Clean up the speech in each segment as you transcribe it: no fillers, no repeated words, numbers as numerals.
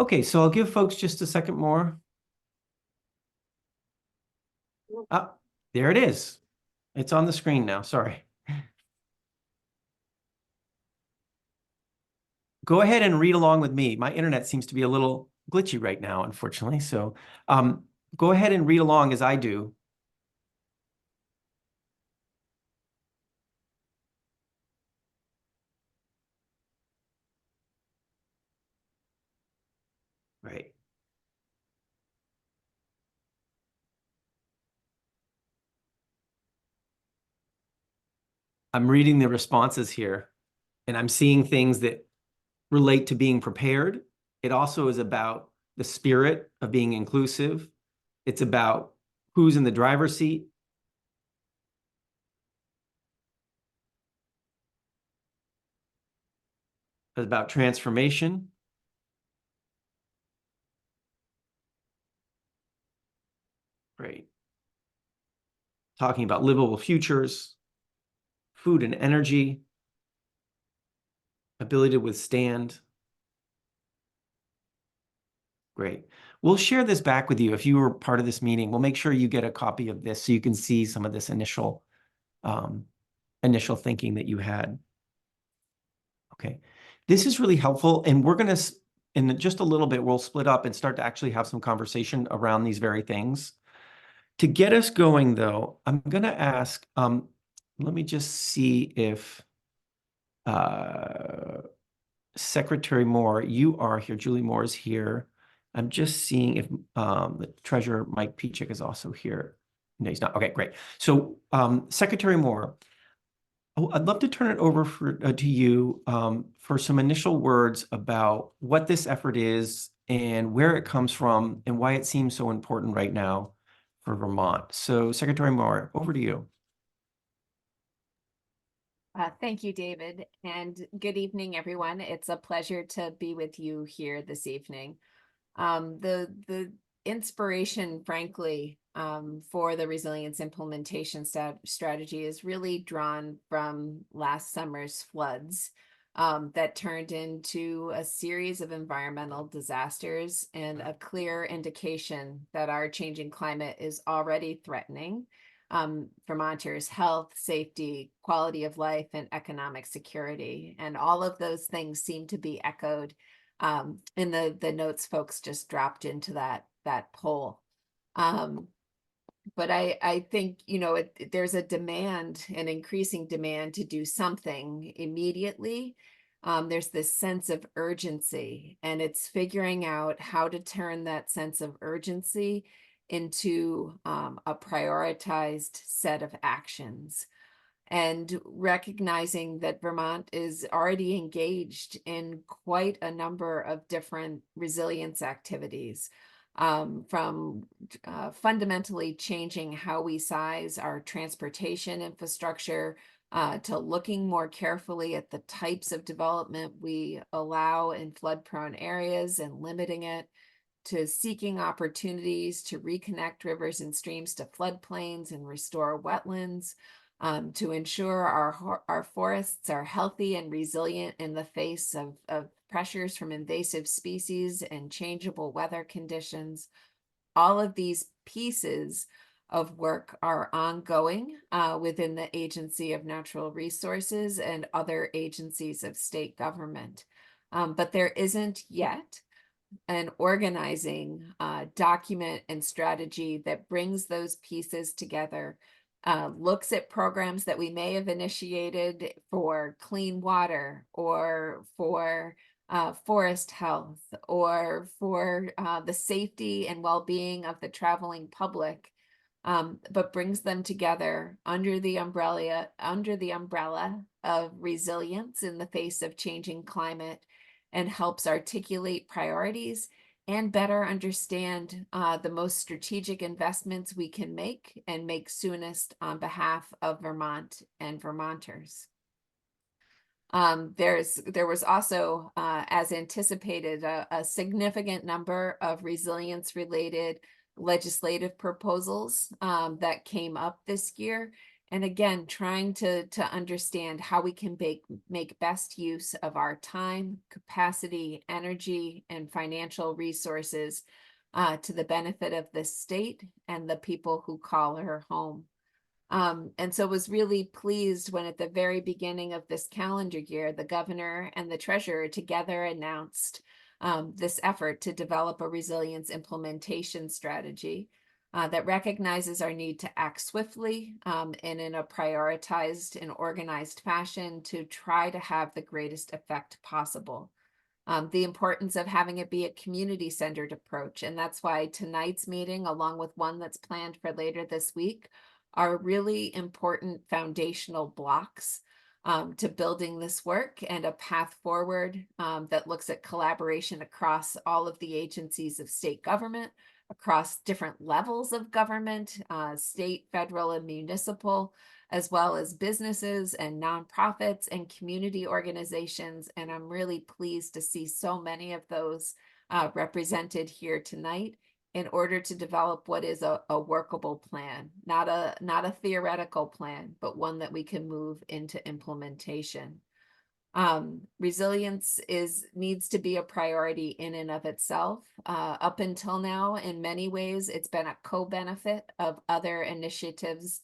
Okay, so I'll give folks just a second more. Ah, there it is. It's on the screen now, sorry. Go ahead and read along with me. My internet seems to be a little glitchy right now, unfortunately. So go ahead and read along as I do. Right. I'm reading the responses here, and I'm seeing things that relate to being prepared. It also is about the spirit of being inclusive. It's about who's in the driver's seat. It's about transformation. Great. Talking about livable futures, food and energy, ability to withstand. Great. We'll share this back with you if you were part of this meeting. We'll make sure you get a copy of this so you can see some of this initial thinking that you had. Okay. This is really helpful, and we're going to, in just a little bit, we'll split up and start to actually have some conversation around these very things. To get us going, though, I'm going to ask, let me just see if Secretary Moore, you are here. Julie Moore is here. I'm just seeing if the Treasurer Mike Pichik is also here. No, he's not. Okay, great. So Secretary Moore, I'd love to turn it over to you for some initial words about what this effort is and where it comes from and why it seems so important right now for Vermont. So Secretary Moore, over to you. Thank you, David, and good evening, everyone. It's a pleasure to be with you here this evening. The inspiration, frankly, for the resilience implementation strategy is really drawn from last summer's floods that turned into a series of environmental disasters and a clear indication that our changing climate is already threatening Vermonters' health, safety, quality of life, and economic security. And all of those things seem to be echoed in the notes folks just dropped into that poll. But I think, there's a demand, an increasing demand to do something immediately. There's this sense of urgency, and it's figuring out how to turn that sense of urgency into a prioritized set of actions, and recognizing that Vermont is already engaged in quite a number of different resilience activities, from fundamentally changing how we size our transportation infrastructure, to looking more carefully at the types of development we allow in flood-prone areas and limiting it, to seeking opportunities to reconnect rivers and streams to floodplains and restore wetlands, to ensure our forests are healthy and resilient in the face of pressures from invasive species and changeable weather conditions. All of these pieces of work are ongoing within the Agency of Natural Resources and other agencies of state government. But there isn't yet an organizing document and strategy that brings those pieces together, looks at programs that we may have initiated for clean water or for forest health or for the safety and well-being of the traveling public, but brings them together under the umbrella of resilience in the face of changing climate, and helps articulate priorities and better understand the most strategic investments we can make and make soonest on behalf of Vermont and Vermonters. There was also, as anticipated, a significant number of resilience-related legislative proposals that came up this year. And again, trying to understand how we can make best use of our time, capacity, energy, and financial resources to the benefit of the state and the people who call her home. And so was really pleased when at the very beginning of this calendar year, the governor and the treasurer together announced this effort to develop a resilience implementation strategy that recognizes our need to act swiftly and in a prioritized and organized fashion to try to have the greatest effect possible. The importance of having it be a community-centered approach. And that's why tonight's meeting, along with one that's planned for later this week, are really important foundational blocks to building this work and a path forward that looks at collaboration across all of the agencies of state government, across different levels of government, state, federal, and municipal, as well as businesses and nonprofits and community organizations. And I'm really pleased to see so many of those represented here tonight in order to develop what is a workable plan, not a theoretical plan, but one that we can move into implementation. Resilience needs to be a priority in and of itself. Up until now, in many ways, it's been a co-benefit of other initiatives,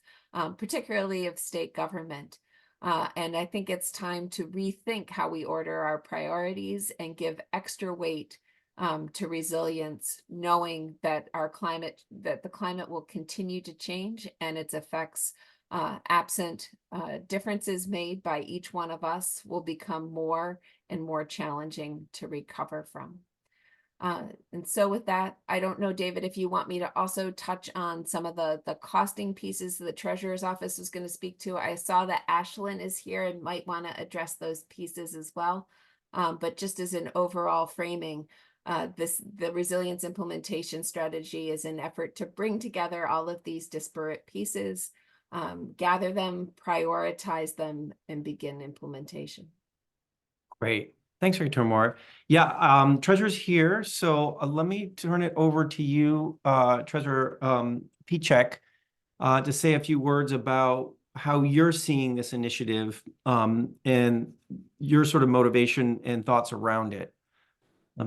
particularly of state government. And I think it's time to rethink how we order our priorities and give extra weight to resilience, knowing that the climate will continue to change and its effects, absent differences made by each one of us, will become more and more challenging to recover from. And so with that, I don't know, David, if you want me to also touch on some of the costing pieces the treasurer's office is going to speak to. I saw that Ashlyn is here and might want to address those pieces as well. But just as an overall framing, the resilience implementation strategy is an effort to bring together all of these disparate pieces, gather them, prioritize them, and begin implementation. Great. Thanks, Secretary Moore. Yeah, Treasurer's here. So let me turn it over to you, Treasurer Pieciak, to say a few words about how you're seeing this initiative and your sort of motivation and thoughts around it.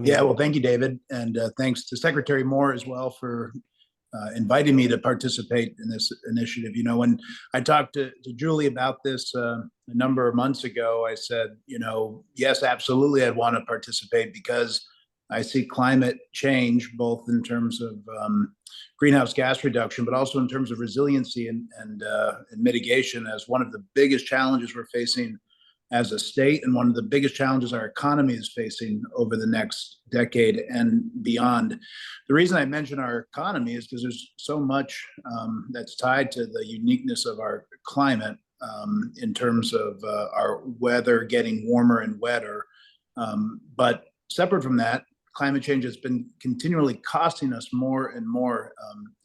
Yeah, well, thank you, David. And thanks to Secretary Moore as well for inviting me to participate in this initiative. You know, when I talked to Julie about this a number of months ago, I said, you know, yes, absolutely, I'd want to participate because I see climate change, both in terms of greenhouse gas reduction, but also in terms of resiliency and mitigation as one of the biggest challenges we're facing as a state, and one of the biggest challenges our economy is facing over the next decade and beyond. The reason I mention our economy is because there's so much that's tied to the uniqueness of our climate in terms of our weather getting warmer and wetter. But separate from that, climate change has been continually costing us more and more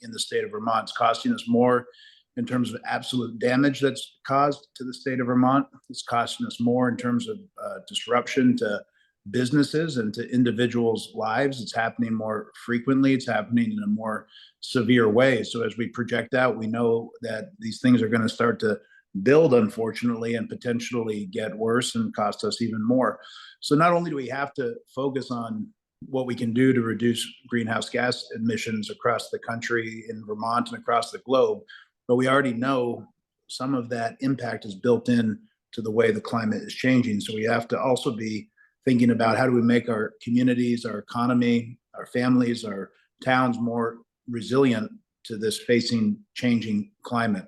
in the state of Vermont. It's costing us more in terms of absolute damage that's caused to the state of Vermont. It's costing us more in terms of disruption to businesses and to individuals' lives. It's happening more frequently. It's happening in a more severe way. So as we project out, we know that these things are going to start to build, unfortunately, and potentially get worse and cost us even more. So not only do we have to focus on what we can do to reduce greenhouse gas emissions across the country, in Vermont and across the globe, but we already know some of that impact is built in to the way the climate is changing. So we have to also be thinking about how do we make our communities, our economy, our families, our towns more resilient to this facing changing climate.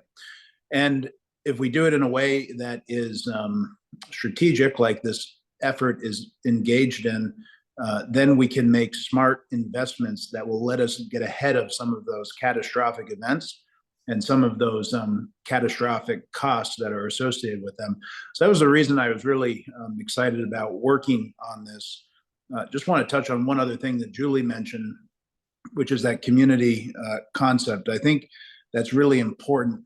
And if we do it in a way that is strategic, like this effort is engaged in, then we can make smart investments that will let us get ahead of some of those catastrophic events and some of those catastrophic costs that are associated with them. So that was the reason I was really excited about working on this. Just want to touch on one other thing that Julie mentioned, which is that community concept. I think that's really important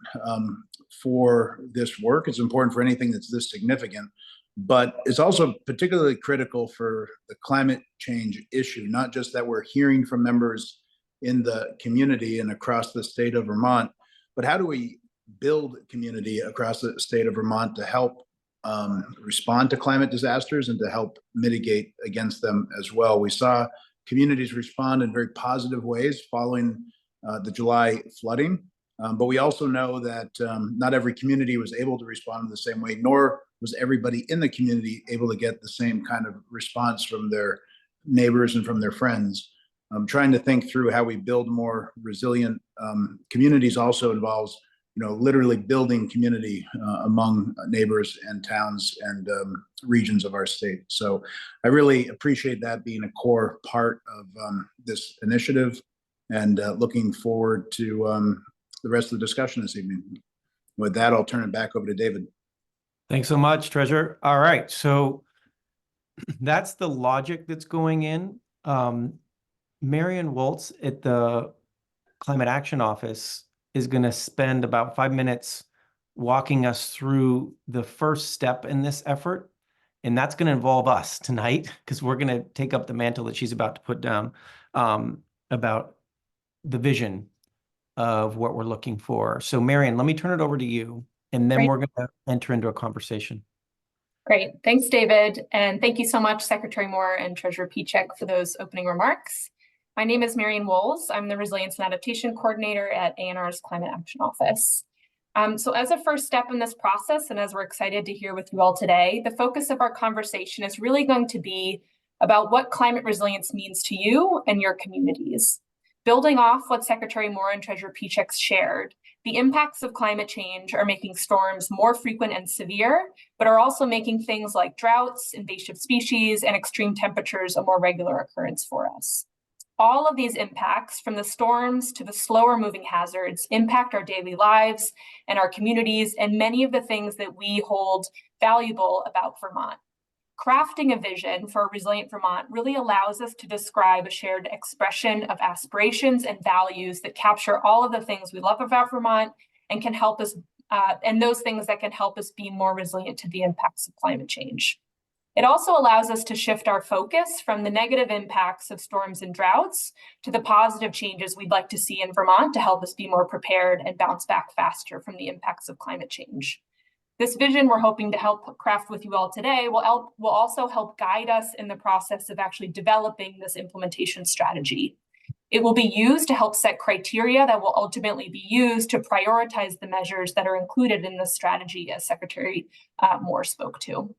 for this work. It's important for anything that's this significant, but it's also particularly critical for the climate change issue, not just that we're hearing from members in the community and across the state of Vermont, but how do we build community across the state of Vermont to help respond to climate disasters and to help mitigate against them as well. We saw communities respond in very positive ways following the July flooding. But we also know that not every community was able to respond in the same way, nor was everybody in the community able to get the same kind of response from their neighbors and from their friends. Trying to think through how we build more resilient communities also involves, literally building community among neighbors and towns and regions of our state. So I really appreciate that being a core part of this initiative, and looking forward to the rest of the discussion this evening. With that, I'll turn it back over to David. Thanks so much, Treasurer. All right, so that's the logic that's going in. Marion Waltz at the Climate Action Office is going to spend about 5 minutes walking us through the first step in this effort. And that's going to involve us tonight, because we're going to take up the mantle that she's about to put down about the vision of what we're looking for. So Marion, let me turn it over to you, and then Great. we're going to enter into a conversation. Great. Thanks, David. And thank you so much, Secretary Moore and Treasurer Pieciak, for those opening remarks. My name is Marion Wolz. I'm the Resilience and Adaptation Coordinator at ANR's Climate Action Office. So as a first step in this process, and as we're excited to hear with you all today, the focus of our conversation is really going to be about what climate resilience means to you and your communities. Building off what Secretary Moore and Treasurer Pieciak shared, the impacts of climate change are making storms more frequent and severe, but are also making things like droughts, invasive species, and extreme temperatures a more regular occurrence for us. All of these impacts, from the storms to the slower moving hazards, impact our daily lives and our communities, and many of the things that we hold valuable about Vermont. Crafting a vision for a resilient Vermont really allows us to describe a shared expression of aspirations and values that capture all of the things we love about Vermont and can help us, and those things that can help us be more resilient to the impacts of climate change. It also allows us to shift our focus from the negative impacts of storms and droughts to the positive changes we'd like to see in Vermont to help us be more prepared and bounce back faster from the impacts of climate change. This vision we're hoping to help craft with you all today will also help guide us in the process of actually developing this implementation strategy. It will be used to help set criteria that will ultimately be used to prioritize the measures that are included in this strategy, as Secretary Moore spoke to.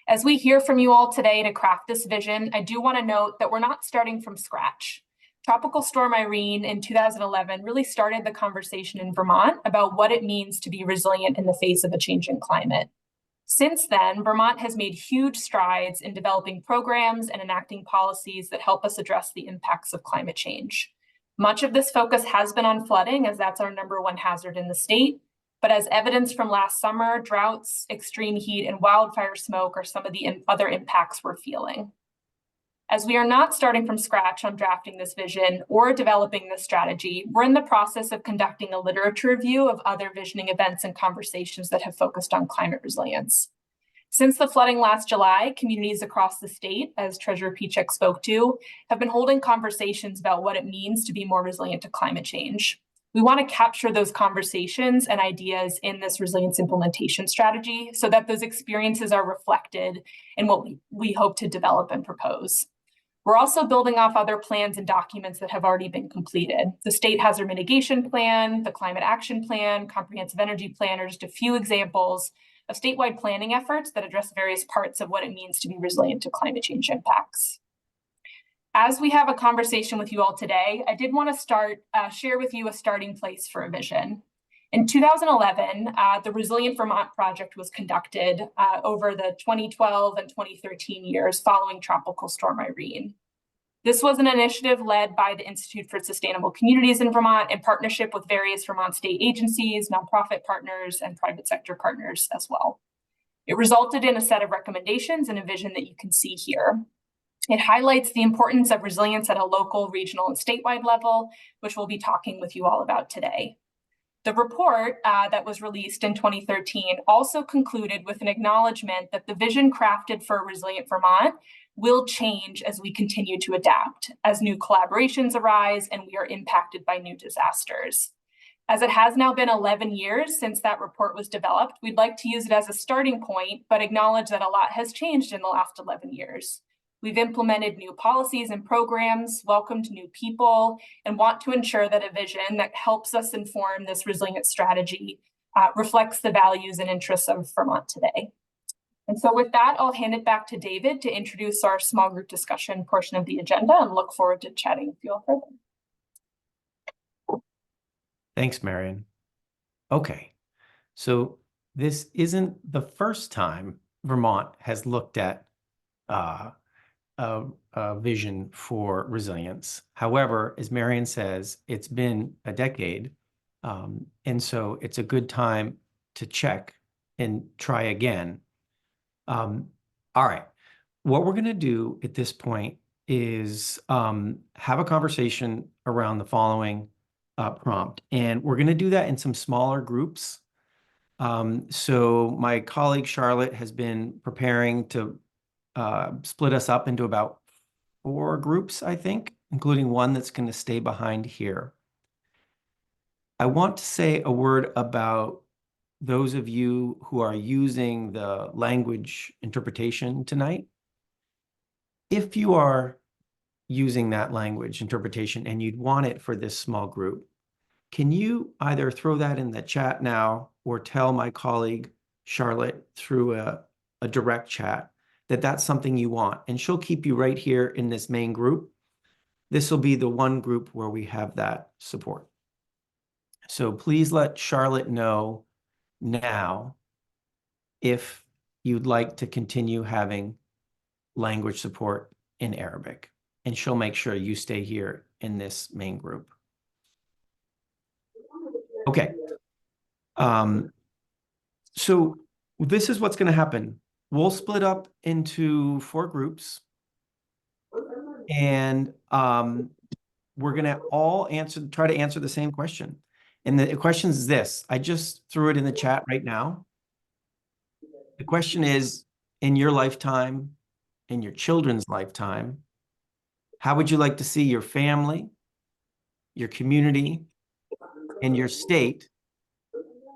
As we hear from you all today to craft this vision, I do want to note that we're not starting from scratch. Tropical Storm Irene in 2011 really started the conversation in Vermont about what it means to be resilient in the face of a changing climate. Since then, Vermont has made huge strides in developing programs and enacting policies that help us address the impacts of climate change. Much of this focus has been on flooding, as that's our #1 hazard in the state. But as evidence from last summer, droughts, extreme heat, and wildfire smoke are some of the other impacts we're feeling. As we are not starting from scratch on drafting this vision or developing this strategy, we're in the process of conducting a literature review of other visioning events and conversations that have focused on climate resilience. Since the flooding last July, communities across the state, as Treasurer Pieciak spoke to, have been holding conversations about what it means to be more resilient to climate change. We want to capture those conversations and ideas in this resilience implementation strategy so that those experiences are reflected in what we hope to develop and propose. We're also building off other plans and documents that have already been completed. The State Hazard Mitigation Plan, the Climate Action Plan, Comprehensive Energy Plan are just a few examples of statewide planning efforts that address various parts of what it means to be resilient to climate change impacts. As we have a conversation with you all today, I did want to share with you a starting place for a vision. In 2011, the Resilient Vermont Project was conducted over the 2012 and 2013 years following Tropical Storm Irene. This was an initiative led by the Institute for Sustainable Communities in Vermont in partnership with various Vermont state agencies, nonprofit partners, and private sector partners as well. It resulted in a set of recommendations and a vision that you can see here. It highlights the importance of resilience at a local, regional, and statewide level, which we'll be talking with you all about today. The report that was released in 2013 also concluded with an acknowledgement that the vision crafted for a resilient Vermont will change as we continue to adapt, as new collaborations arise and we are impacted by new disasters. As it has now been 11 years since that report was developed, we'd like to use it as a starting point, but acknowledge that a lot has changed in the last 11 years. We've implemented new policies and programs, welcomed new people, and want to ensure that a vision that helps us inform this resilience strategy reflects the values and interests of Vermont today. And so with that, I'll hand it back to David to introduce our small group discussion portion of the agenda, and look forward to chatting with you all further. Thanks, Marion. Okay, so this isn't the first time Vermont has looked at a vision for resilience. However, as Marion says, it's been a decade, and so it's a good time to check and try again. All right, what we're going to do at this point is have a conversation around the following prompt, and we're going to do that in some smaller groups. So my colleague Charlotte has been preparing to split us up into about 4 groups, I think, including one that's going to stay behind here. I want to say a word about those of you who are using the language interpretation tonight. If you are using that language interpretation and you'd want it for this small group, can you either throw that in the chat now or tell my colleague Charlotte through a direct chat that that's something you want, and she'll keep you right here in this main group. This will be the one group where we have that support. So please let Charlotte know now if you'd like to continue having language support in Arabic, and she'll make sure you stay here in this main group. Okay. So this is what's going to happen. We'll split up into 4 groups, and we're going to all try to answer the same question. And the question is this. I just threw it in the chat right now. The question is, in your lifetime, in your children's lifetime, how would you like to see your family, your community, and your state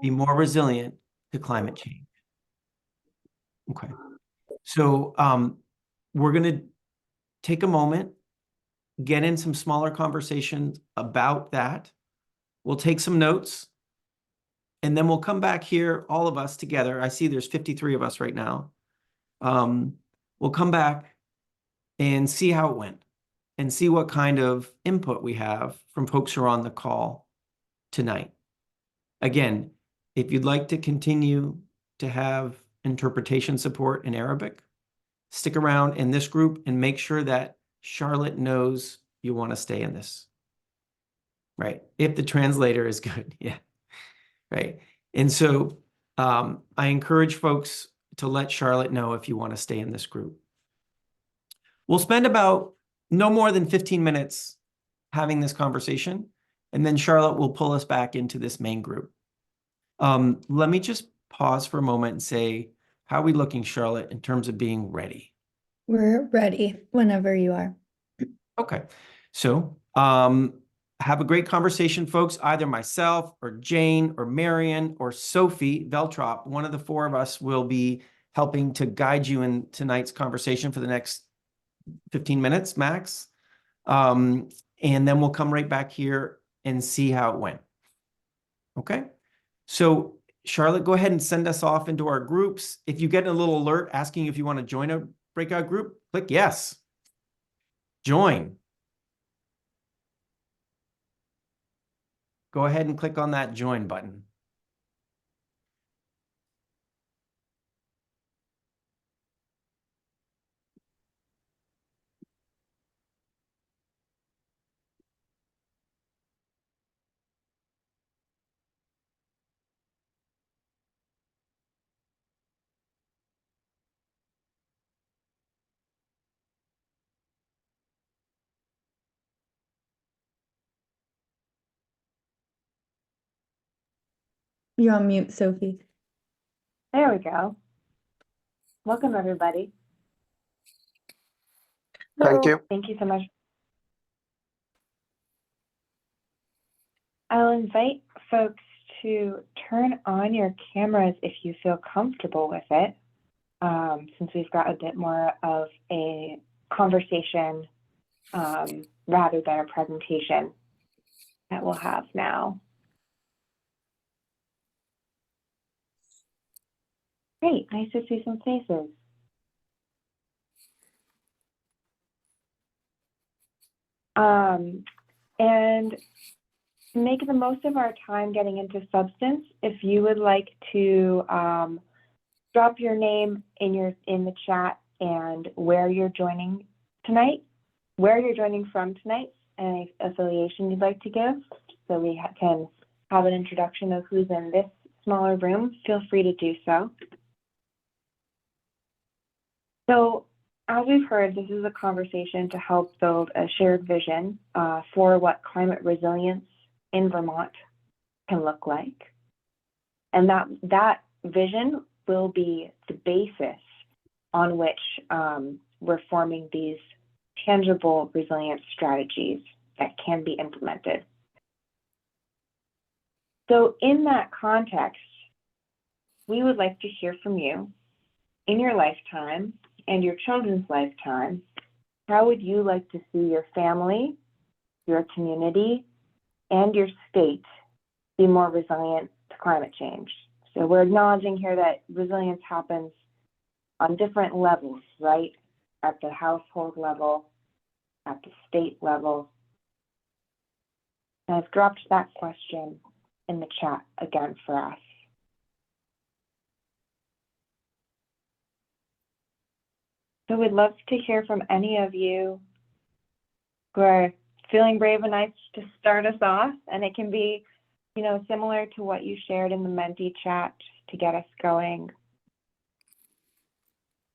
be more resilient to climate change? Okay. So we're going to take a moment, get in some smaller conversations about that. We'll take some notes, and then we'll come back here, all of us together. I see there's 53 of us right now. We'll come back and see how it went and see what kind of input we have from folks who are on the call tonight. Again, if you'd like to continue to have interpretation support in Arabic, stick around in this group and make sure that Charlotte knows you want to stay in this. Right? If the translator is good, yeah. Right? And so I encourage folks to let Charlotte know if you want to stay in this group. We'll spend about no more than 15 minutes having this conversation, and then Charlotte will pull us back into this main group. Let me just pause for a moment and say, how are we looking, Charlotte, in terms of being ready? We're ready whenever you are. Okay. So have a great conversation, folks. Either myself or Jane or Marion or Sophie Veltrop, one of the 4 of us, will be helping to guide you in tonight's conversation for the next 15 minutes max. And then we'll come right back here and see how it went. Okay. So Charlotte, go ahead and send us off into our groups. If you get a little alert asking if you want to join a breakout group, click yes. Join. Go ahead and click on that join button. You're on mute, Sophie. There we go. Welcome, everybody. Thank you. Thank you so much. I'll invite folks to turn on your cameras if you feel comfortable with it, since we've got a bit more of a conversation rather than a presentation that we'll have now. Great, nice to see some faces. And to make the most of our time getting into substance, if you would like to drop your name in the chat and where you're joining tonight, where you're joining from tonight, and affiliation you'd like to give, so we can have an introduction of who's in this smaller room, feel free to do so. So, as we've heard, this is a conversation to help build a shared vision for what climate resilience in Vermont can look like. And that vision will be the basis on which we're forming these tangible resilience strategies that can be implemented. So in that context, we would like to hear from you in your lifetime and your children's lifetime. How would you like to see your family, your community, and your state be more resilient to climate change? So we're acknowledging here that resilience happens on different levels, right? At the household level, at the state level. And I've dropped that question in the chat again for us. So we'd love to hear from any of you who are feeling brave enough to start us off, and it can be, you know, similar to what you shared in the Menti chat just to get us going.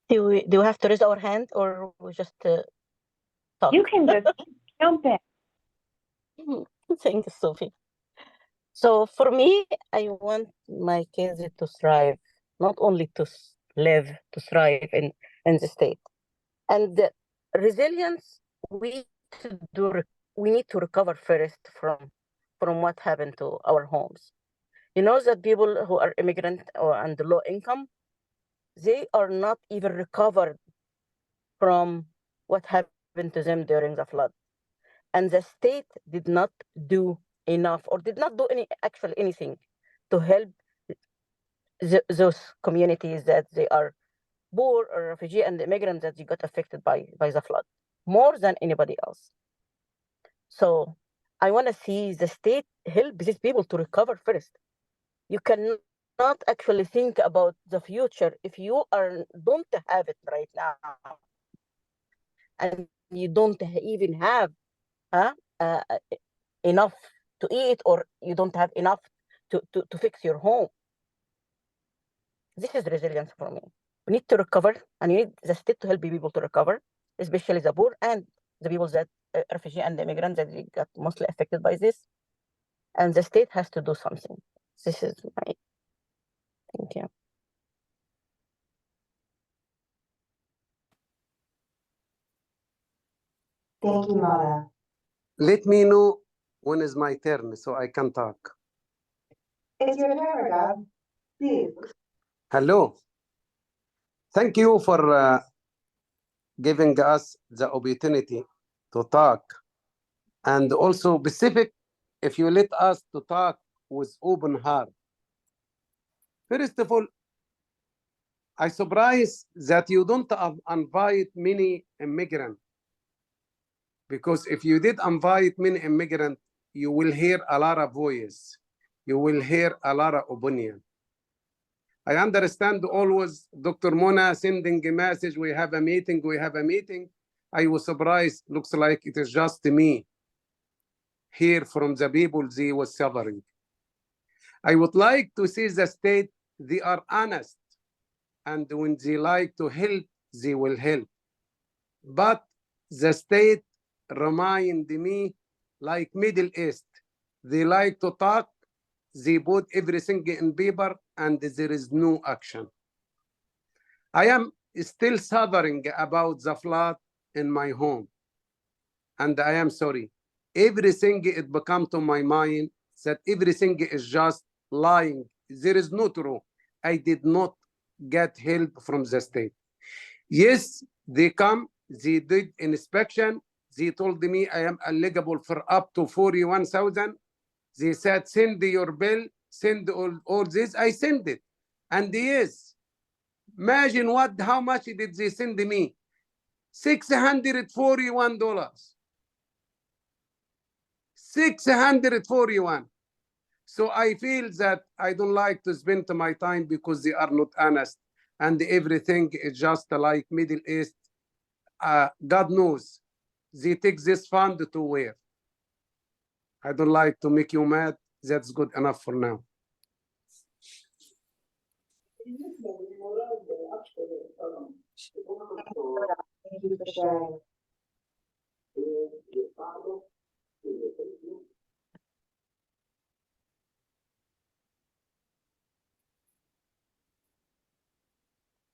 Do we have to raise our hand, or we just talk? You can just jump in. Thank you, Sophie. So for me, I want my kids to thrive, not only to live, to thrive in the state. And the resilience, we need to recover first from what happened to our homes. You know that people who are immigrant and low income, they are not even recovered from what happened to them during the flood. And the state did not do enough, or did not do anything to help those communities that they are poor or refugee and immigrants that they got affected by the flood more than anybody else. So I want to see the state help these people to recover first. You cannot actually think about the future if you don't have it right now, and you don't even have enough to eat, or you don't have enough to fix your home. This is resilience for me. We need to recover, and you need the state to help people to recover, especially the poor and the people that refugee and immigrants that got mostly affected by this. And the state has to do something. This is my thank you. Thank you, Mara. Let me know when is my turn so I can talk. It's your turn, Raghav. Please. Hello. Thank you for giving us the opportunity to talk. And also specific, if you let us to talk with open heart. First of all, I surprised that you don't invite many immigrants. Because if you did invite many immigrants, you will hear a lot of voice. You will hear a lot of opinion. I understand always Dr. Mona sending a message, we have a meeting, we have a meeting. I was surprised, looks like it is just me. Hear from the people they were suffering. I would like to see the state, they are honest. And when they like to help, they will help. But the state remind me like Middle East. They like to talk, they put everything in paper, and there is no action. I am still suffering about the flood in my home. And I am sorry. Everything it become to my mind that everything is just lying. There is no truth. I did not get help from the state. Yes, they come, they did inspection. They told me I am eligible for up to 41,000. They said, send your bill, send all this. I send it. And yes, imagine how much did they send me? $641. 641. So I feel that I don't like to spend my time because they are not honest. And everything is just like Middle East. God knows. They take this fund to where? I don't like to make you mad. That's good enough for now. Thank you for sharing.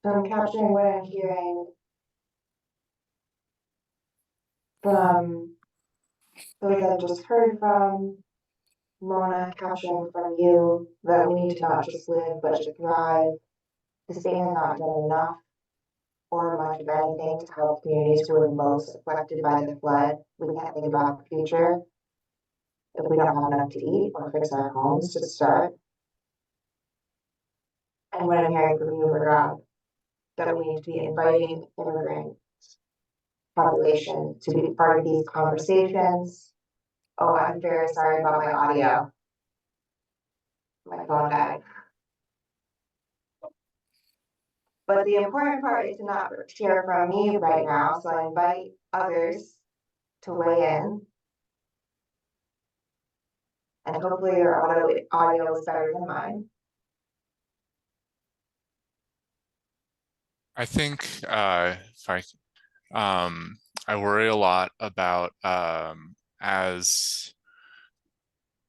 So I'm capturing what I'm hearing from those I've just heard from, Mona, capturing from you that we need to not just live but to thrive. The state has not done enough or much of anything to help communities who are most affected by the flood. We can't think about the future if we don't have enough to eat or fix our homes to start. And what I'm hearing from you, Rob, that we need to be inviting immigrant population to be part of these conversations. Oh, I'm very sorry about my audio. My phone died. But the important part is to not hear from me right now, so I invite others to weigh in. And hopefully your audio is better than mine. I think I worry a lot about as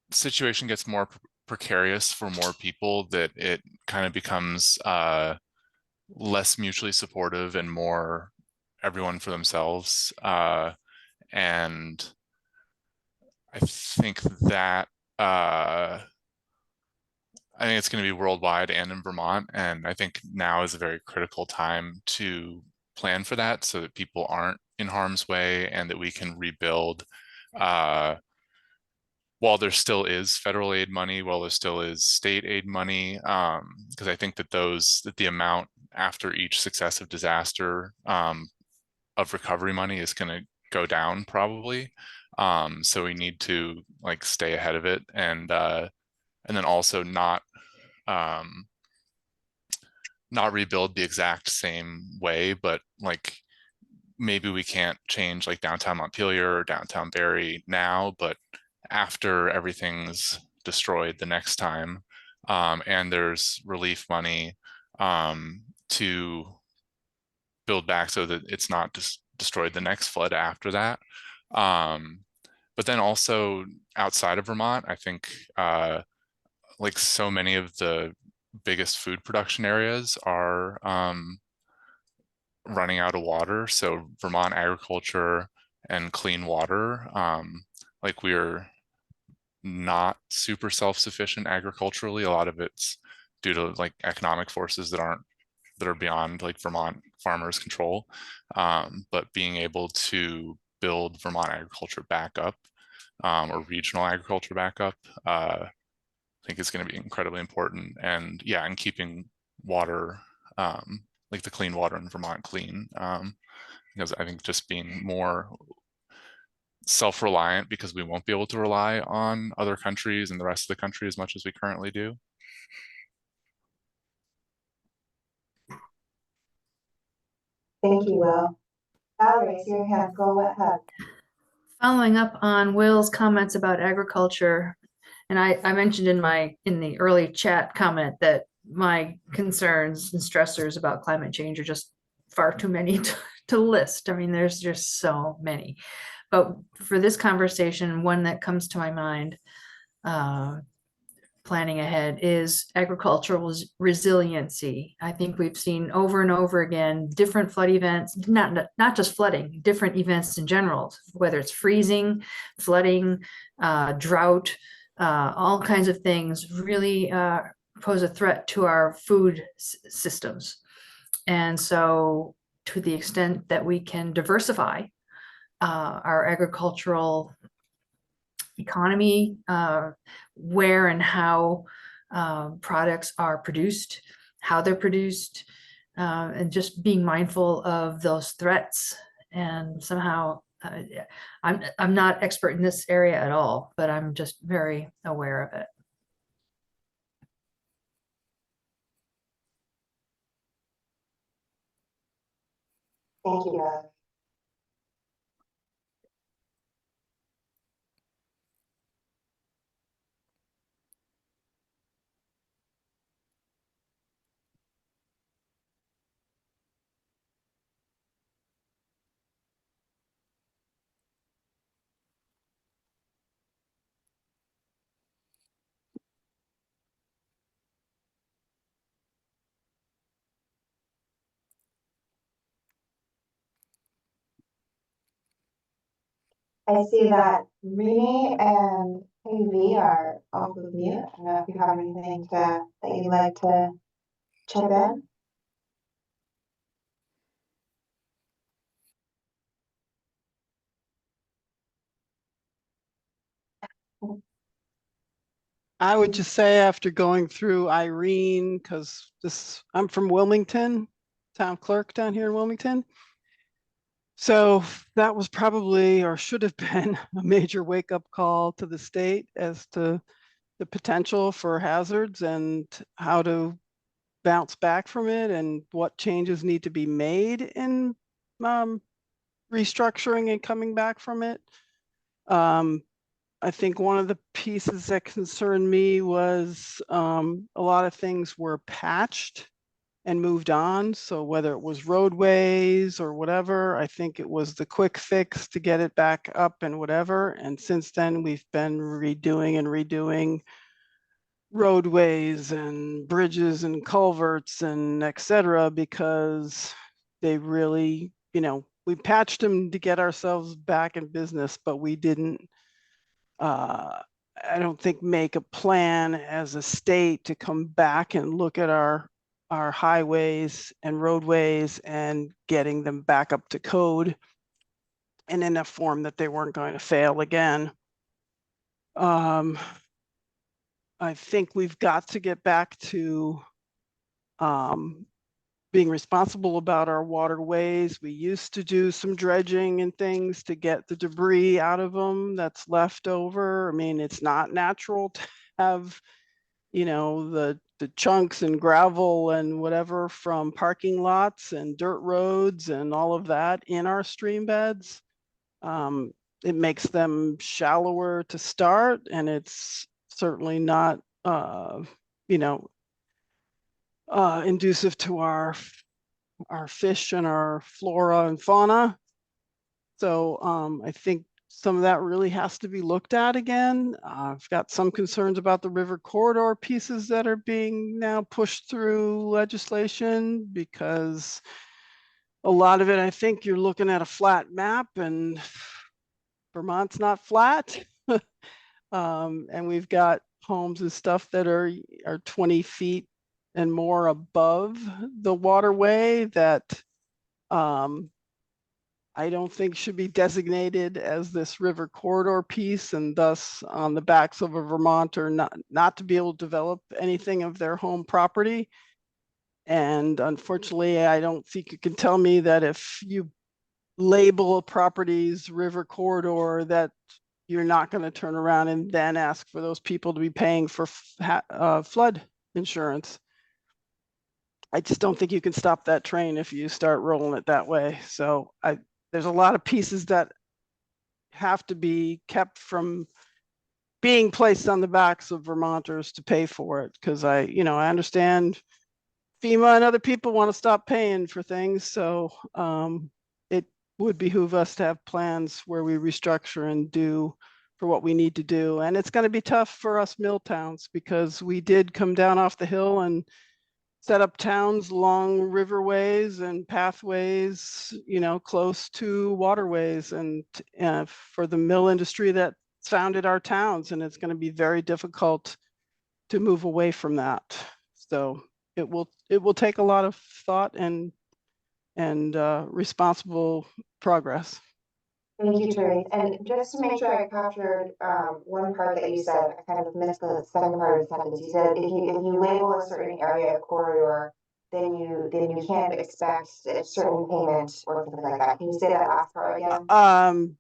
the situation gets more precarious for more people, that it kind of becomes less mutually supportive and more everyone for themselves. And I think that I think it's going to be worldwide and in Vermont. And I think now is a very critical time to plan for that so that people aren't in harm's way and that we can rebuild while there still is federal aid money, while there still is state aid money, because I think that the amount after each successive disaster of recovery money is going to go down probably. So we need to like stay ahead of it and then also not rebuild the exact same way, but like maybe we can't change like downtown Montpelier or downtown Barrie now, but after everything's destroyed the next time, and there's relief money to build back so that it's not destroyed the next flood after that. But then also outside of Vermont, I think like so many of the biggest food production areas are running out of water. So Vermont agriculture and clean water, like we're not super self-sufficient agriculturally. A lot of it's due to like economic forces that are beyond like Vermont farmers' control. But being able to build Vermont agriculture back up, or regional agriculture back up, I think is going to be incredibly important. And yeah, and keeping water, like the clean water in Vermont clean, because I think just being more self-reliant, because we won't be able to rely on other countries and the rest of the country as much as we currently do. Thank you, Will. Valerie, raise your hand. Go ahead. Following up on Will's comments about agriculture, and I mentioned in the early chat comment that my concerns and stressors about climate change are just far too many to list. I mean, there's just so many. But for this conversation, one that comes to my mind, planning ahead, is agricultural resiliency. I think we've seen over and over again different flood events, not just flooding, different events in general, whether it's freezing, flooding, drought, all kinds of things really pose a threat to our food systems. And so to the extent that we can diversify our agricultural economy, where and how products are produced, how they're produced, and just being mindful of those threats. And somehow, I'm not expert in this area at all, but I'm just very aware of it. Thank you, Beth. I see that Rini and KV are off of mute. I don't know if you have anything that you'd like to chip in. I would just say after going through Irene, because I'm from Wilmington, town clerk down here in Wilmington. So that was probably, or should have been, a major wake-up call to the state as to the potential for hazards and how to bounce back from it and what changes need to be made in restructuring and coming back from it. I think one of the pieces that concerned me was a lot of things were patched and moved on. So whether it was roadways or whatever, I think it was the quick fix to get it back up and whatever. And since then, we've been redoing roadways and bridges and culverts and et cetera, because they really, we patched them to get ourselves back in business, but we didn't, I don't think, make a plan as a state to come back and look at our highways and roadways and getting them back up to code and in a form that they weren't going to fail again. I think we've got to get back to being responsible about our waterways. We used to do some dredging and things to get the debris out of them that's left over. I mean, it's not natural to have, the chunks and gravel and whatever from parking lots and dirt roads and all of that in our stream beds. It makes them shallower to start, and it's certainly not, inducive to our fish and our flora and fauna. So I think some of that really has to be looked at again. I've got some concerns about the river corridor pieces that are being now pushed through legislation, because a lot of it, I think you're looking at a flat map and Vermont's not flat. And we've got homes and stuff that are 20 feet and more above the waterway that I don't think should be designated as this river corridor piece, and thus on the backs of a Vermonter not to be able to develop anything of their home property. And unfortunately, I don't think you can tell me that if you label a property's river corridor that you're not going to turn around and then ask for those people to be paying for flood insurance. I just don't think you can stop that train if you start rolling it that way. So there's a lot of pieces that have to be kept from being placed on the backs of Vermonters to pay for it. Because I understand FEMA and other people want to stop paying for things. So it would behoove us to have plans where we restructure and do for what we need to do. And it's going to be tough for us mill towns, because we did come down off the hill and set up towns along riverways and pathways, close to waterways. And for the mill industry that's founded our towns, and it's going to be very difficult to move away from that. So it will take a lot of thought and responsible progress. Thank you, Therese. And just to make sure I captured one part that you said, I kind of missed the second part of the sentence. You said if you label a certain area a corridor, then you can't expect a certain payment or something like that. Can you say that last part again?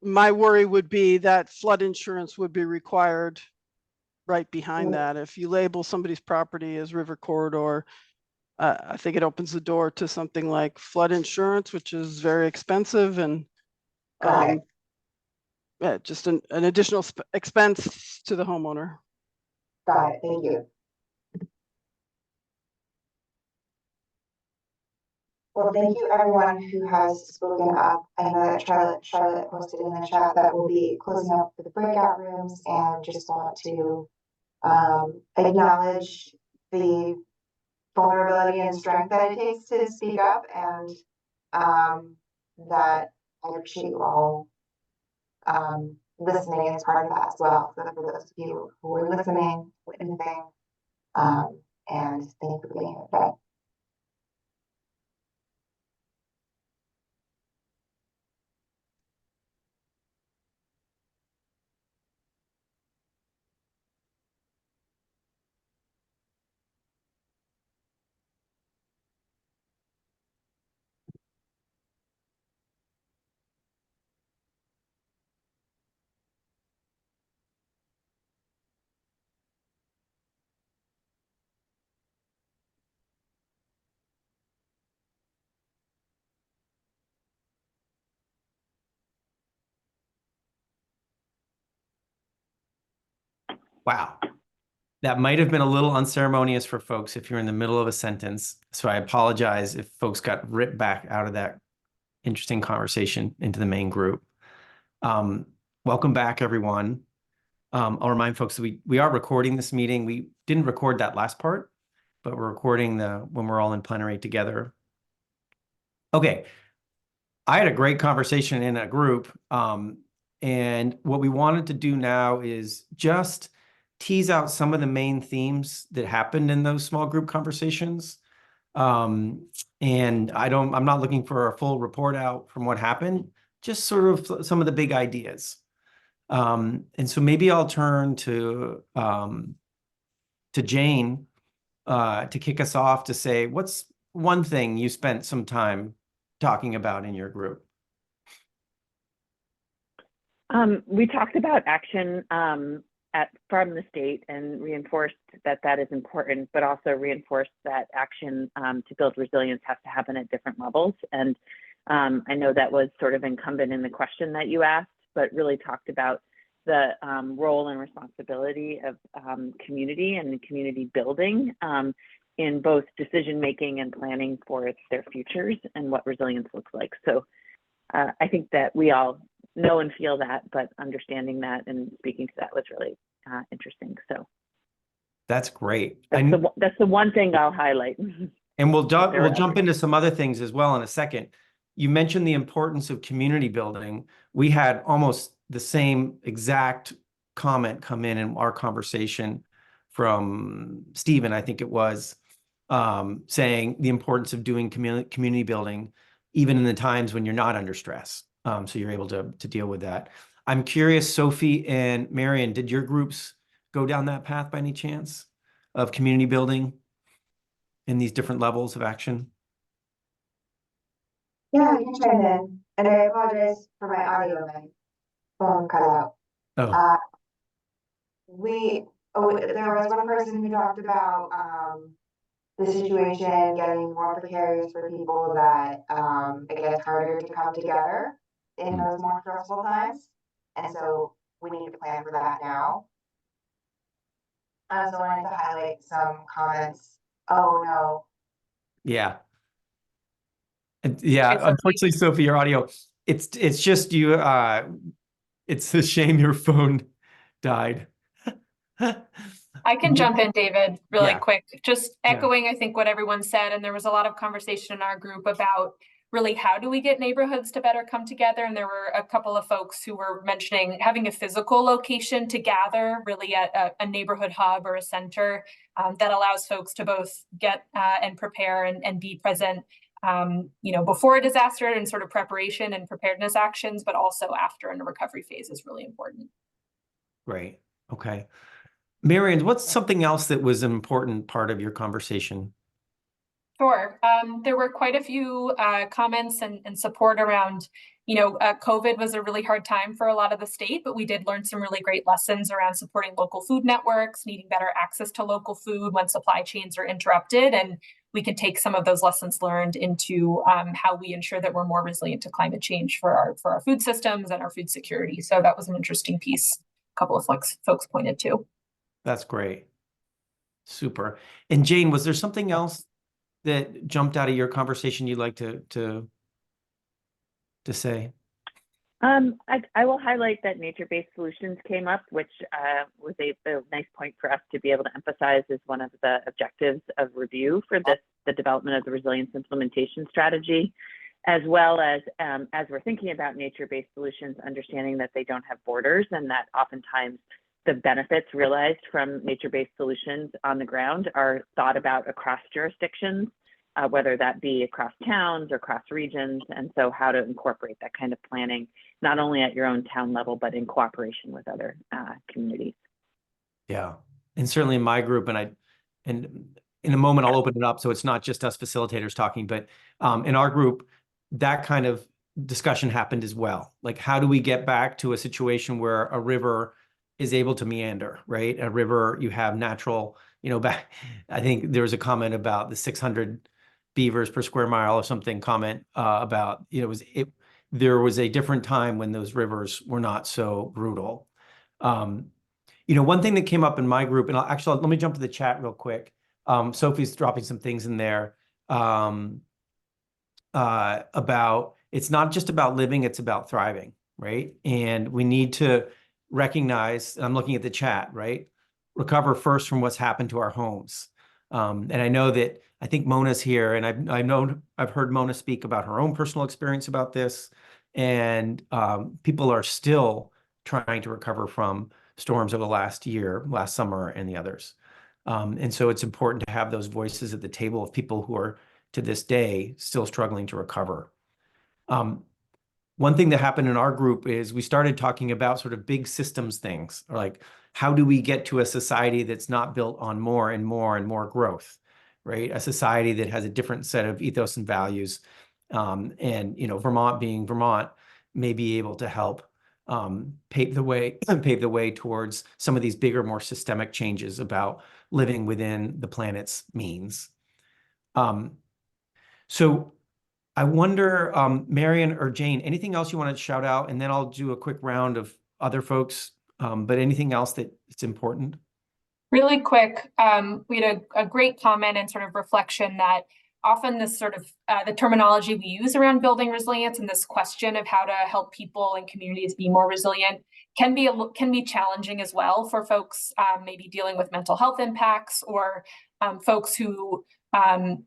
My worry would be that flood insurance would be required right behind that. If you label somebody's property as river corridor, I think it opens the door to something like flood insurance, which is very expensive, and yeah, just an additional expense to the homeowner. Got it. Thank you. Well, thank you everyone who has spoken up. I know that Charlotte posted in the chat that we'll be closing up for the breakout rooms, and just want to acknowledge the vulnerability and strength that it takes to speak up, and that I appreciate you all listening as part of that as well. So for those of you who are listening, witnessing, and thank you for being here today. Wow. That might have been a little unceremonious for folks if you're in the middle of a sentence. So I apologize if folks got ripped back out of that interesting conversation into the main group. Welcome back, everyone. I'll remind folks that we are recording this meeting. We didn't record that last part, but we're recording when we're all in plenary together. Okay. I had a great conversation in a group. And what we wanted to do now is just tease out some of the main themes that happened in those small group conversations. And I'm not looking for a full report out from what happened, just sort of some of the big ideas. And so maybe I'll turn to Jane to kick us off to say, what's one thing you spent some time talking about in your group? We talked about action from the state and reinforced that is important, but also reinforced that action to build resilience has to happen at different levels. And I know that was sort of incumbent in the question that you asked, but really talked about the role and responsibility of community and community building in both decision making and planning for their futures and what resilience looks like. So I think that we all know and feel that, but understanding that and speaking to that was really interesting. So that's great. That's the one thing I'll highlight. And we'll jump into some other things as well in a second. You mentioned the importance of community building. We had almost the same exact comment come in our conversation from Stephen, I think it was, saying the importance of doing community building, even in the times when you're not under stress. So you're able to deal with that. I'm curious, Sophie and Marion, did your groups go down that path by any chance of community building in these different levels of action? Yeah, I can chime in. And I apologize for my audio, my phone cut out. Oh. There was one person who talked about the situation getting more precarious for people that it gets harder to come together in those more stressful times. And so we need to plan for that now. I also wanted to highlight some comments. Oh no. Yeah. Yeah, unfortunately, Sophie, your audio, it's just you, it's a shame your phone died. I can jump in, David, really Yeah. quick, just echoing, I think, what everyone said. And there was a lot of conversation in our group about really how do we get neighborhoods to better come together? And there were a couple of folks who were mentioning having a physical location to gather, really at a neighborhood hub or a center that allows folks to both get and prepare and be present, before a disaster and sort of preparation and preparedness actions, but also after in a recovery phase is really important. Great. Okay. Marian, what's something else that was an important part of your conversation? Sure. There were quite a few comments and support around, COVID was a really hard time for a lot of the state, but we did learn some really great lessons around supporting local food networks, needing better access to local food when supply chains are interrupted. And we can take some of those lessons learned into how we ensure that we're more resilient to climate change for our food systems and our food security. So that was an interesting piece a couple of folks pointed to. That's great. Super. And Jane, was there something else that jumped out of your conversation you'd like to say? I will highlight that nature-based solutions came up, which was a nice point for us to be able to emphasize as one of the objectives of review for the development of the resilience implementation strategy, as well as we're thinking about nature-based solutions, understanding that they don't have borders and that oftentimes the benefits realized from nature-based solutions on the ground are thought about across jurisdictions, whether that be across towns or across regions. And so how to incorporate that kind of planning, not only at your own town level, but in cooperation with other communities. Yeah. And certainly in my group, and in a moment, I'll open it up so it's not just us facilitators talking, but in our group, that kind of discussion happened as well. Like, how do we get back to a situation where a river is able to meander, right? A river, you have natural, back, I think there was a comment about the 600 beavers per square mile or something comment about, there was a different time when those rivers were not so brutal. One thing that came up in my group, and let me jump to the chat real quick. Sophie's dropping some things in there about, it's not just about living, it's about thriving, right? And we need to recognize, I'm looking at the chat, right? Recover first from what's happened to our homes. And I think Mona's here, and I've heard Mona speak about her own personal experience about this, and people are still trying to recover from storms over the last summer and the others. And so it's important to have those voices at the table of people who are to this day still struggling to recover. One thing that happened in our group is we started talking about sort of big systems things, like how do we get to a society that's not built on more and more and more growth, right? A society that has a different set of ethos and values. And Vermont being Vermont may be able to help pave the way towards some of these bigger, more systemic changes about living within the planet's means. So I wonder, Marian or Jane, anything else you want to shout out? And then I'll do a quick round of other folks, but anything else that's important? Really quick, we had a great comment and sort of reflection that often this sort of the terminology we use around building resilience and this question of how to help people and communities be more resilient can be challenging as well for folks maybe dealing with mental health impacts or folks who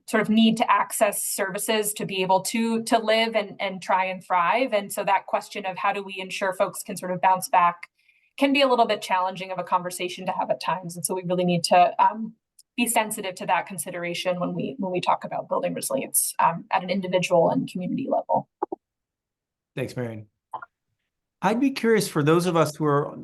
sort of need to access services to be able to live and try and thrive. And so that question of how do we ensure folks can sort of bounce back can be a little bit challenging of a conversation to have at times. And so we really need to be sensitive to that consideration when we talk about building resilience at an individual and community level. Thanks, Marian. I'd be curious for those of us who are,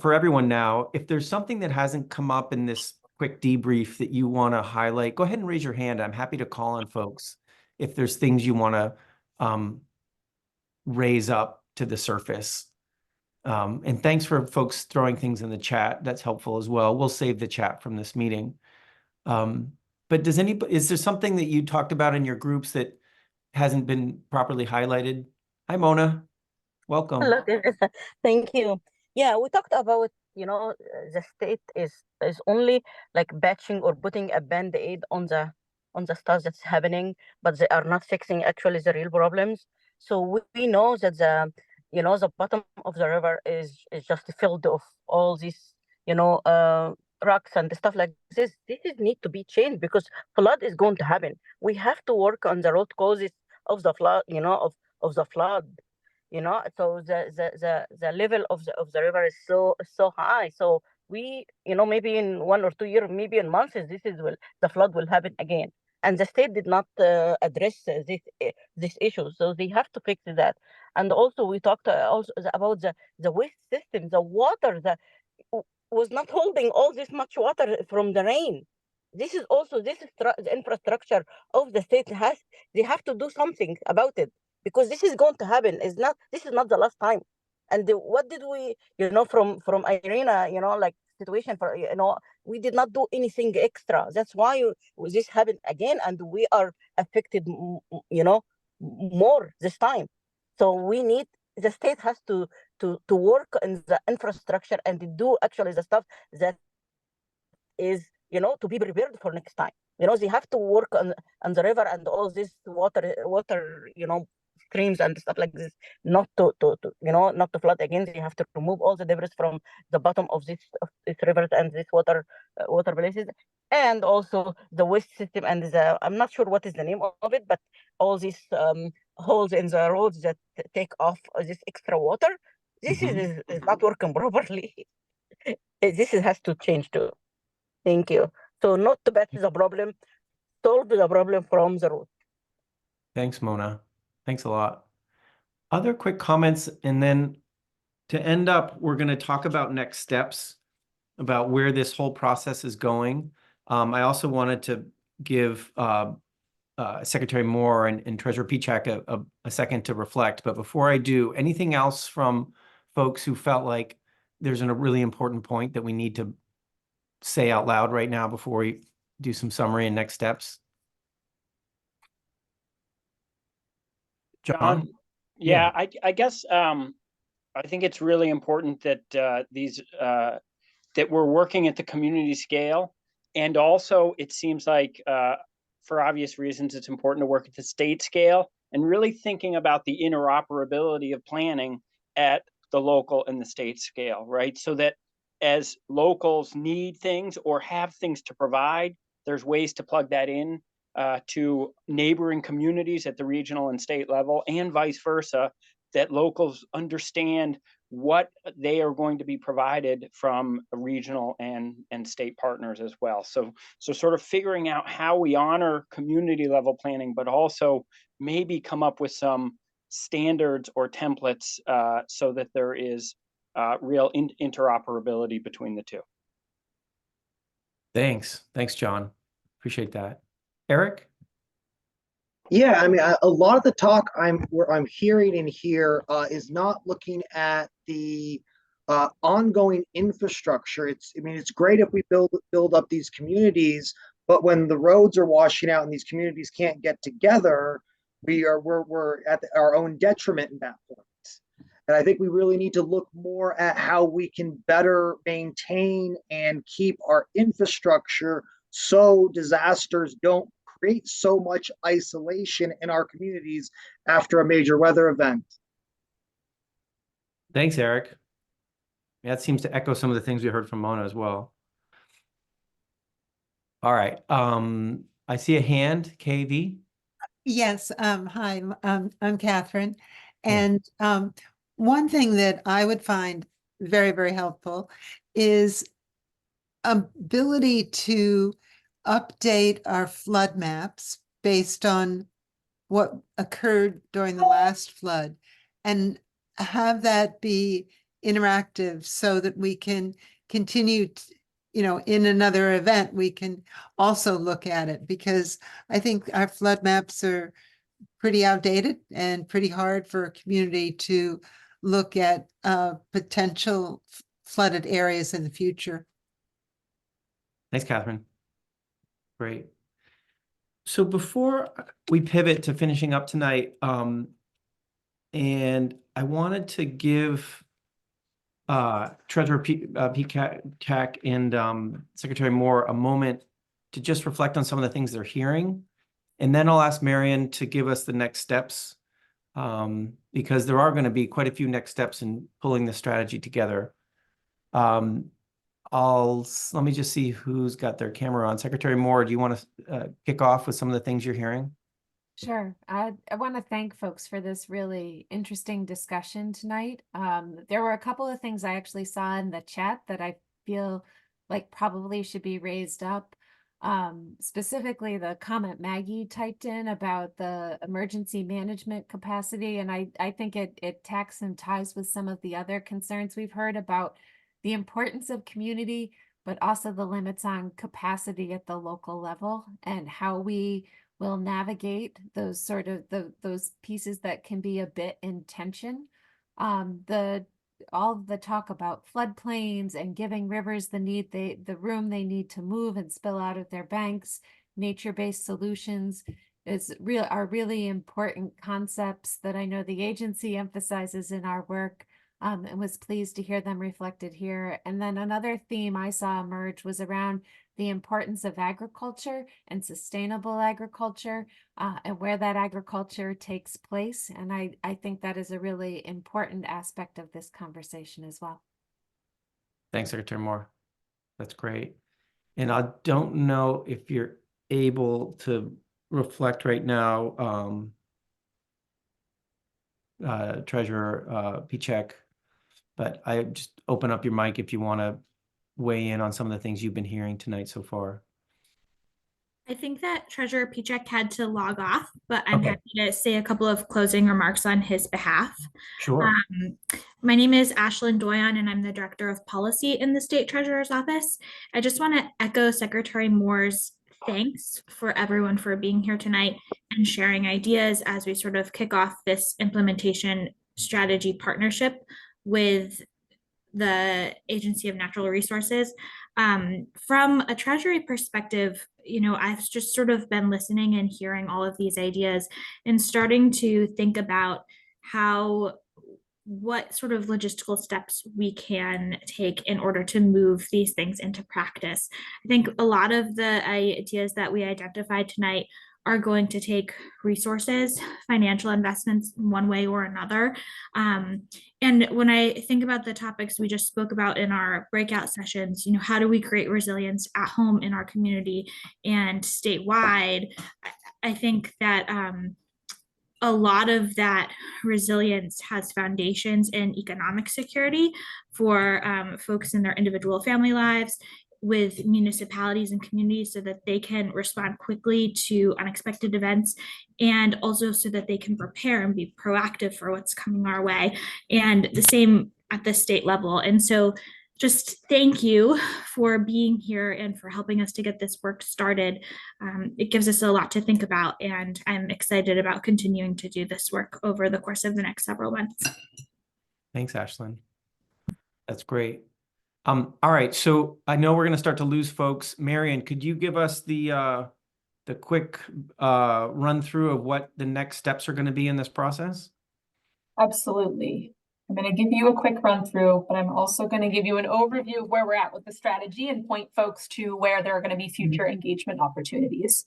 for everyone now, if there's something that hasn't come up in this quick debrief that you want to highlight, go ahead and raise your hand. I'm happy to call on folks if there's things you want to raise up to the surface. And thanks for folks throwing things in the chat. That's helpful as well. We'll save the chat from this meeting. But is there something that you talked about in your groups that hasn't been properly highlighted? Hi, Mona. Welcome. Hello, David. Thank you. Yeah, we talked about, the state is only like batching or putting a band-aid on the stuff that's happening, but they are not fixing actually the real problems. So we know that the bottom of the river is just filled of all these, rocks and stuff like this. This need to be changed because flood is going to happen. We have to work on the root causes of the flood, of the flood, so the level of the river is so high. So we, maybe in 1 or 2 years, maybe in months, the flood will happen again. And the state did not address this issue, so they have to fix that. And also, we talked also about the waste system, the water that was not holding all this much water from the rain. This is the infrastructure of the state they have to do something about it, because this is going to happen. This is not the last time. And what did we, from Irina, like situation we did not do anything extra. That's why this happened again, and we are affected, more this time. So the state has to work in the infrastructure and to do actually the stuff that is, to be prepared for next time. They have to work on the river and all this water, streams and stuff like this, not to flood again. They have to remove all the debris from the bottom of these rivers and these water places, and also the waste system and I'm not sure what is the name of it, but all these holes in the roads that take off this extra water. This is not working properly. This has to change too. Thank you. So not to batch the problem, solve the problem from the root. Thanks, Mona. Thanks a lot. Other quick comments, and then to end up, we're going to talk about next steps, about where this whole process is going. I also wanted to give Secretary Moore and Treasurer Pichak a second to reflect. But before I do, anything else from folks who felt like there's a really important point that we need to say out loud right now before we do some summary and next steps? John? Yeah, I guess I think it's really important that that we're working at the community scale. And also, it seems like for obvious reasons, it's important to work at the state scale and really thinking about the interoperability of planning at the local and the state scale, right? So that as locals need things or have things to provide, there's ways to plug that in to neighboring communities at the regional and state level, and vice versa, that locals understand what they are going to be provided from regional and state partners as well. So sort of figuring out how we honor community level planning, but also maybe come up with some standards or templates so that there is real interoperability between the two. Thanks, John. Appreciate that. Eric? Yeah, I mean, a lot of the talk I'm hearing in here is not looking at the ongoing infrastructure. It's great if we build up these communities, but when the roads are washing out and these communities can't get together, we're at our own detriment in that point. And I think we really need to look more at how we can better maintain and keep our infrastructure so disasters don't create so much isolation in our communities after a major weather event. Thanks, Eric. That seems to echo some of the things we heard from Mona as well. All right. I see a hand, KV. Yes. Hi, I'm Catherine. And one thing that I would find very, very helpful is ability to update our flood maps based on what occurred during the last flood, and have that be interactive so that we can continue to, in another event, we can also look at it, because I think our flood maps are pretty outdated and pretty hard for a community to look at potential flooded areas in the future. Thanks, Catherine. Great. So before we pivot to finishing up tonight, and I wanted to give Treasurer Pichak and Secretary Moore a moment to just reflect on some of the things they're hearing. And then I'll ask Marion to give us the next steps, because there are going to be quite a few next steps in pulling the strategy together. Let me just see who's got their camera on. Secretary Moore, do you want to kick off with some of the things you're hearing? Sure. I want to thank folks for this really interesting discussion tonight. There were a couple of things I actually saw in the chat that I feel like probably should be raised up. Specifically the comment Maggie typed in about the emergency management capacity. And I think it tacks and ties with some of the other concerns we've heard about the importance of community, but also the limits on capacity at the local level and how we will navigate those sort of those pieces that can be a bit in tension. All the talk about floodplains and giving rivers the room they need to move and spill out of their banks, nature-based solutions are really important concepts that I know the agency emphasizes in our work, and was pleased to hear them reflected here. And then another theme I saw emerge was around the importance of agriculture and sustainable agriculture, and where that agriculture takes place. And I think that is a really important aspect of this conversation as well. Thanks, Secretary Moore. That's great. And I don't know if you're able to reflect right now, Treasurer Pieciak, but I just open up your mic if you want to weigh in on some of the things you've been hearing tonight so far. I think that Treasurer Pieciak had to log off, but I'm Okay. happy to say a couple of closing remarks on his behalf. Sure. My name is Ashlyn Doyon, and I'm the Director of Policy in the State Treasurer's Office. I just want to echo Secretary Moore's thanks for everyone for being here tonight and sharing ideas as we sort of kick off this implementation strategy partnership with the Agency of Natural Resources. From a Treasury perspective, I've just sort of been listening and hearing all of these ideas and starting to think about what sort of logistical steps we can take in order to move these things into practice. I think a lot of the ideas that we identified tonight are going to take resources, financial investments in one way or another. And when I think about the topics we just spoke about in our breakout sessions, how do we create resilience at home in our community and statewide? I think that a lot of that resilience has foundations in economic security for folks in their individual family lives, with municipalities and communities so that they can respond quickly to unexpected events, and also so that they can prepare and be proactive for what's coming our way, and the same at the state level. And so just thank you for being here and for helping us to get this work started. It gives us a lot to think about, and I'm excited about continuing to do this work over the course of the next several months. Thanks, Ashlyn. That's great. All right, so I know we're going to start to lose folks. Marion, could you give us the quick run through of what the next steps are going to be in this process? Absolutely. I'm going to give you a quick run through, but I'm also going to give you an overview of where we're at with the strategy and point folks to where there are going to be future engagement opportunities.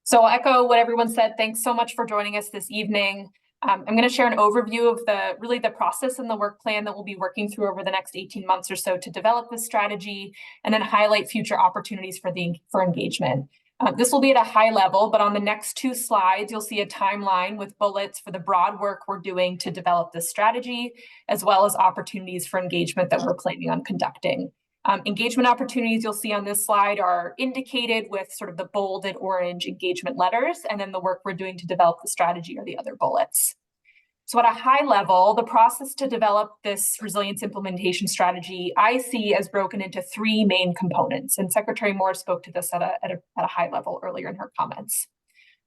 So I'll echo what everyone said. Thanks so much for joining us this evening. I'm going to share an overview of the process and the work plan that we'll be working through over the next 18 months or so to develop this strategy, and then highlight future opportunities for engagement. This will be at a high level, but on the next two slides, you'll see a timeline with bullets for the broad work we're doing to develop this strategy, as well as opportunities for engagement that we're planning on conducting. Engagement opportunities you'll see on this slide are indicated with sort of the bolded orange engagement letters, and then the work we're doing to develop the strategy are the other bullets. So at a high level, the process to develop this resilience implementation strategy I see as broken into three main components, and Secretary Moore spoke to this at a high level earlier in her comments.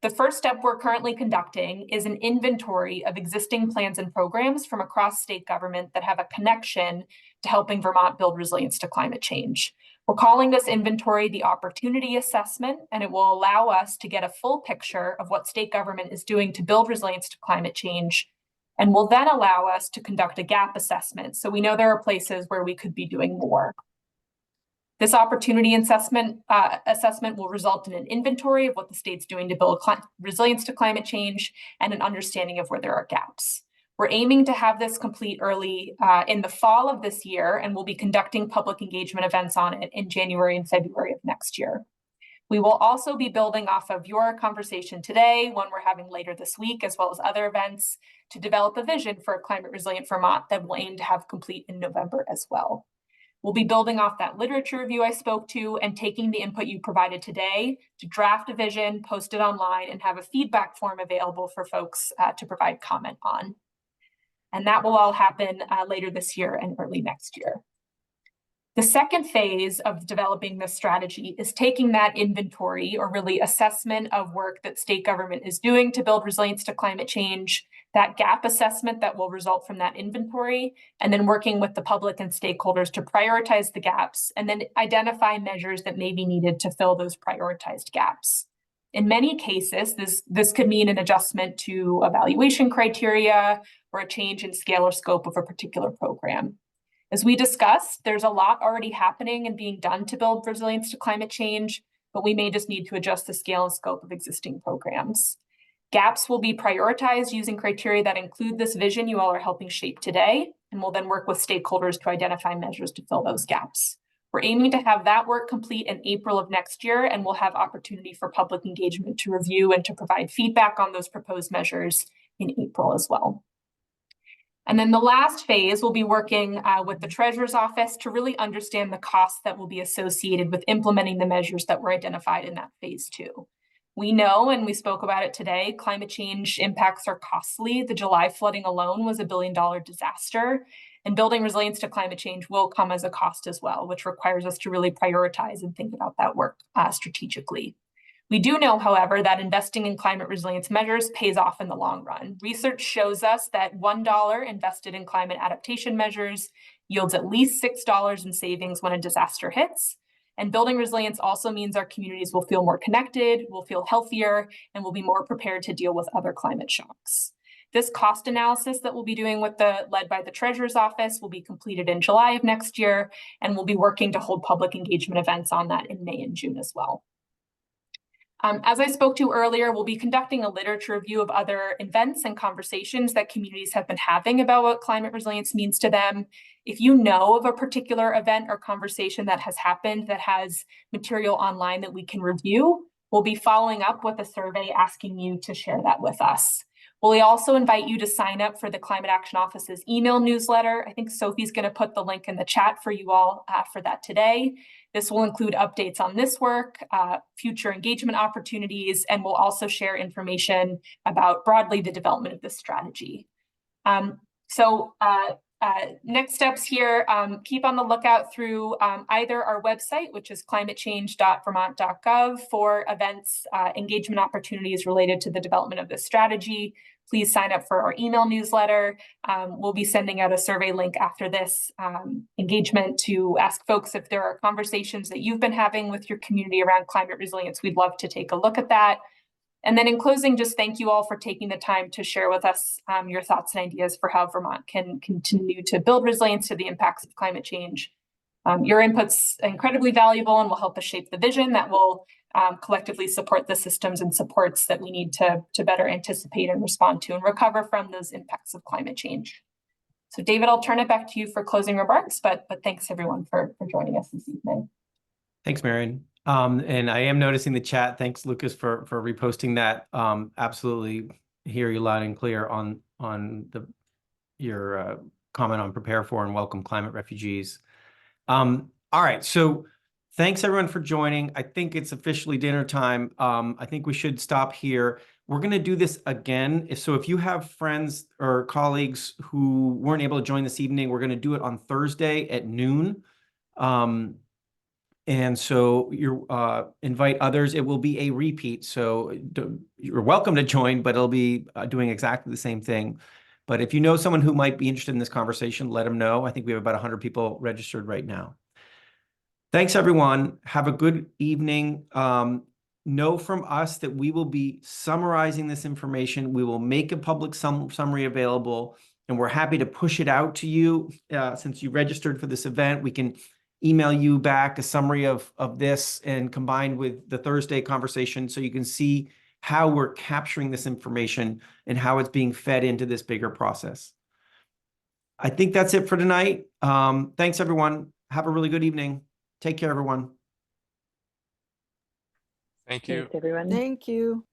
The first step we're currently conducting is an inventory of existing plans and programs from across state government that have a connection to helping Vermont build resilience to climate change. We're calling this inventory the Opportunity Assessment, and it will allow us to get a full picture of what state government is doing to build resilience to climate change, and will then allow us to conduct a gap assessment, so we know there are places where we could be doing more. This opportunity assessment will result in an inventory of what the state's doing to build resilience to climate change and an understanding of where there are gaps. We're aiming to have this complete early in the fall of this year, and we'll be conducting public engagement events on it in January and February of next year. We will also be building off of your conversation today, one we're having later this week, as well as other events, to develop a vision for a climate resilient Vermont that we'll aim to have complete in November as well. We'll be building off that literature review I spoke to and taking the input you provided today to draft a vision, post it online, and have a feedback form available for folks to provide comment on. And that will all happen later this year and early next year. The second phase of developing this strategy is taking that inventory, or really assessment of work that state government is doing to build resilience to climate change, that gap assessment that will result from that inventory, and then working with the public and stakeholders to prioritize the gaps and then identify measures that may be needed to fill those prioritized gaps. In many cases, this could mean an adjustment to evaluation criteria or a change in scale or scope of a particular program. As we discussed, there's a lot already happening and being done to build resilience to climate change, but we may just need to adjust the scale and scope of existing programs. Gaps will be prioritized using criteria that include this vision you all are helping shape today, and we'll then work with stakeholders to identify measures to fill those gaps. We're aiming to have that work complete in April of next year, and we'll have opportunity for public engagement to review and to provide feedback on those proposed measures in April as well. And then the last phase, we'll be working with the Treasurer's Office to really understand the costs that will be associated with implementing the measures that were identified in that phase 2. We know, and we spoke about it today, climate change impacts are costly. The July flooding alone was $1 billion disaster, and building resilience to climate change will come as a cost as well, which requires us to really prioritize and think about that work strategically. We do know, however, that investing in climate resilience measures pays off in the long run. Research shows us that $1 invested in climate adaptation measures yields at least $6 in savings when a disaster hits. And building resilience also means our communities will feel more connected, will feel healthier, and will be more prepared to deal with other climate shocks. This cost analysis that we'll be doing led by the Treasurer's Office will be completed in July of next year, and we'll be working to hold public engagement events on that in May and June as well. As I spoke to earlier, we'll be conducting a literature review of other events and conversations that communities have been having about what climate resilience means to them. If you know of a particular event or conversation that has happened that has material online that we can review, we'll be following up with a survey asking you to share that with us. We'll also invite you to sign up for the Climate Action Office's email newsletter. I think Sophie's going to put the link in the chat for you all for that today. This will include updates on this work, future engagement opportunities, and we'll also share information about broadly the development of this strategy. Next steps here, keep on the lookout through either our website, which is climatechange.vermont.gov, for events, engagement opportunities related to the development of this strategy. Please sign up for our email newsletter. We'll be sending out a survey link after this engagement to ask folks if there are conversations that you've been having with your community around climate resilience. We'd love to take a look at that. And then in closing, just thank you all for taking the time to share with us your thoughts and ideas for how Vermont can continue to build resilience to the impacts of climate change. Your input's incredibly valuable and will help us shape the vision that will collectively support the systems and supports that we need to better anticipate and respond to and recover from those impacts of climate change. So David, I'll turn it back to you for closing remarks, but thanks everyone for joining us this evening. Thanks, Marion. And I am noticing the chat. Thanks, Lucas, for reposting that. Absolutely hear you loud and clear on your comment on prepare for and welcome climate refugees. All right, so thanks everyone for joining. I think it's officially dinner time. I think we should stop here. We're going to do this again. So if you have friends or colleagues who weren't able to join this evening, we're going to do it on Thursday at noon. And so you invite others. It will be a repeat. So you're welcome to join, but it'll be doing exactly the same thing. But if you know someone who might be interested in this conversation, let them know. I think we have about 100 people registered right now. Thanks, everyone. Have a good evening. Know from us that we will be summarizing this information. We will make a public summary available, and we're happy to push it out to you. Since you registered for this event, we can email you back a summary of this and combined with the Thursday conversation so you can see how we're capturing this information and how it's being fed into this bigger process. I think that's it for tonight. Thanks, everyone. Have a really good evening. Take care, everyone. Thank you. Thanks, everyone. Thank you.